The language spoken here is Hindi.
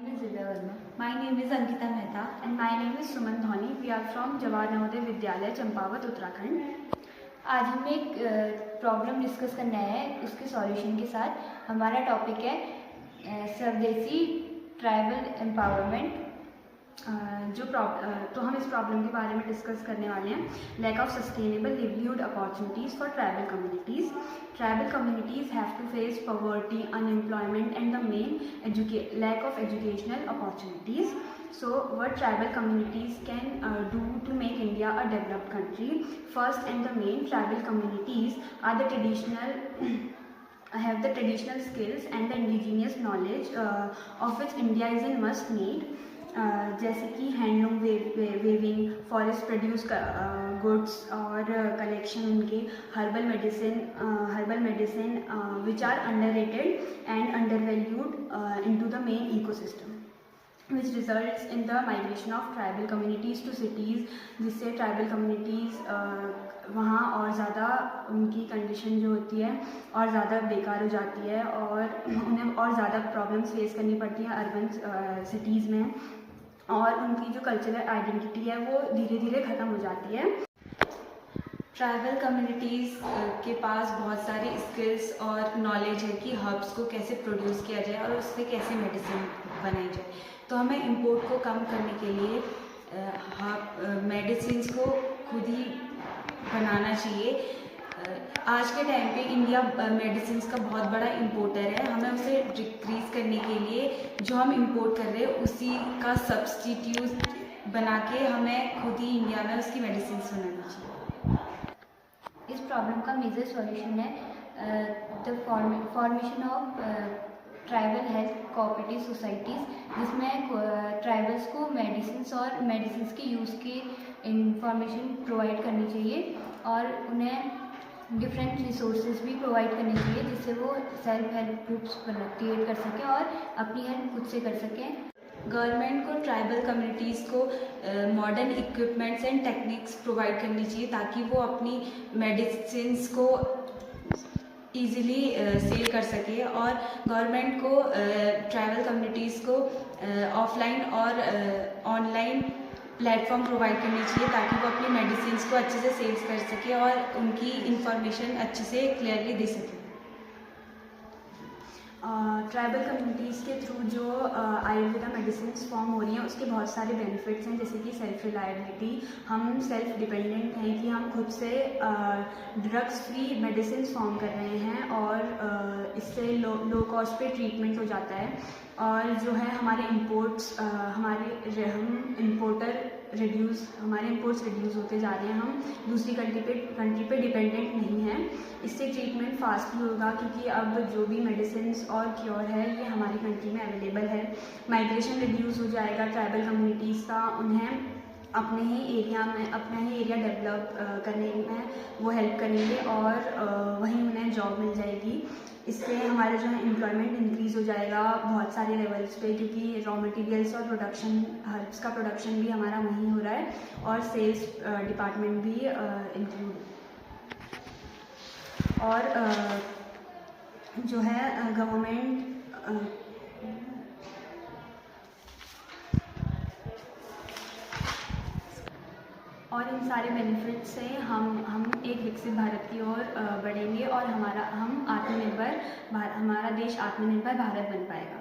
My name is Ankita Mehta and my name is Suman Dhoni. We are from Jawahar Navodaya Vidyalaya, Champawat, Uttarakhand. आज हमें एक प्रॉब्लम डिस्कस करना है उसके सॉल्यूशन के साथ। हमारा टॉपिक है स्वदेशी ट्राइबल एम्पावरमेंट। तो हम इस प्रॉब्लम के बारे में डिस्कस करने वाले हैं। Lack of sustainable livelihood opportunities for tribal communities. Tribal communities have to face poverty, unemployment and the main lack of educational opportunities. So what tribal communities can do to make India a developed country? First and the main, tribal communities are the have the traditional skills and the indigenous knowledge of which India is in must need. जैसे कि handloom weaving, forest produce goods और कलेक्शन उनके, herbal medicine which are underrated and undervalued into the main ecosystem, which results in the migration of tribal communities to cities, जिससे ट्राइबल कम्युनिटीज़ वहाँ और ज़्यादा उनकी कंडीशन जो होती है और ज़्यादा बेकार हो जाती है और उन्हें और ज़्यादा प्रॉब्लम्स फेस करनी पड़ती हैं अर्बन सिटीज़ में, और उनकी जो कल्चरल आइडेंटिटी है वो धीरे धीरे ख़त्म हो जाती है। ट्राइबल कम्युनिटीज़ के पास बहुत सारे स्किल्स और नॉलेज है कि हर्ब्स को कैसे प्रोड्यूस किया जाए और उससे कैसे मेडिसिन बनाई जाए। तो हमें इंपोर्ट को कम करने के लिए मेडिसिन्स को खुद ही बनाना चाहिए। आज के टाइम पे इंडिया मेडिसिन्स का बहुत बड़ा इंपोर्टर है। हमें उसे डिक्रीज़ करने के लिए जो हम इंपोर्ट कर रहे हैं उसी का सब्सटीट्यूट बना के हमें खुद ही इंडिया में उसकी मेडिसिन्स बनानी चाहिए। इस प्रॉब्लम का मेजर सॉल्यूशन है the formation of tribal health cooperative societies, जिसमें ट्राइबल्स को मेडिसिन्स के यूज़ की इंफॉर्मेशन प्रोवाइड करनी चाहिए और उन्हें डिफरेंट रिसोर्सेज भी प्रोवाइड करने चाहिए जिससे वो सेल्फ हेल्प ग्रुप्स क्रिएट कर सकें और अपनी हेल्प खुद से कर सकें। गवर्नमेंट को ट्राइबल कम्युनिटीज़ को modern equipments and techniques provide करनी चाहिए ताकि वो अपनी मेडिसिन्स को ईज़िली सेल कर सके, और गवर्नमेंट को ट्राइबल कम्युनिटीज़ को ऑफलाइन और ऑनलाइन प्लेटफॉर्म प्रोवाइड करनी चाहिए ताकि वो अपनी मेडिसिन्स को अच्छे से सेल्स कर सके और उनकी इंफॉर्मेशन अच्छे से क्लियरली दे सके। ट्राइबल कम्युनिटीज़ के थ्रू जो आयुर्वेदा मेडिसिन्स फॉर्म हो रही हैं उसके बहुत सारे बेनिफिट्स हैं, जैसे कि सेल्फ रिलायबिलिटी। हम सेल्फ डिपेंडेंट हैं कि हम खुद से ड्रग्स फ्री मेडिसिन्स फॉर्म कर रहे हैं और इससे लो कॉस्ट पे ट्रीटमेंट हो जाता है। और जो है हमारे इंपोर्ट्स हमारे इंपोर्ट्स रिड्यूस होते जा रहे हैं। हम दूसरी कंट्री पे डिपेंडेंट नहीं हैं। इससे ट्रीटमेंट फास्ट भी होगा क्योंकि अब जो भी मेडिसिन्स और क्योर है ये हमारी कंट्री में अवेलेबल है। माइग्रेशन रिड्यूस हो जाएगा ट्राइबल कम्युनिटीज़ का, उन्हें अपने ही एरिया डेवलप करने में वो हेल्प करेंगे और वहीं उन्हें जॉब मिल जाएगी। इससे हमारा जो है एम्प्लॉयमेंट इंक्रीज़ हो जाएगा बहुत सारे लेवल्स पे, क्योंकि रॉ मटेरियल्स और प्रोडक्शन, हर्ब्स का प्रोडक्शन भी हमारा वहीं हो रहा है और सेल्स डिपार्टमेंट भी इंक्लूड, और जो है गवर्नमेंट और इन सारे बेनिफिट से हम एक विकसित भारत की ओर बढ़ेंगे और हमारा देश आत्मनिर्भर भारत बन पाएगा।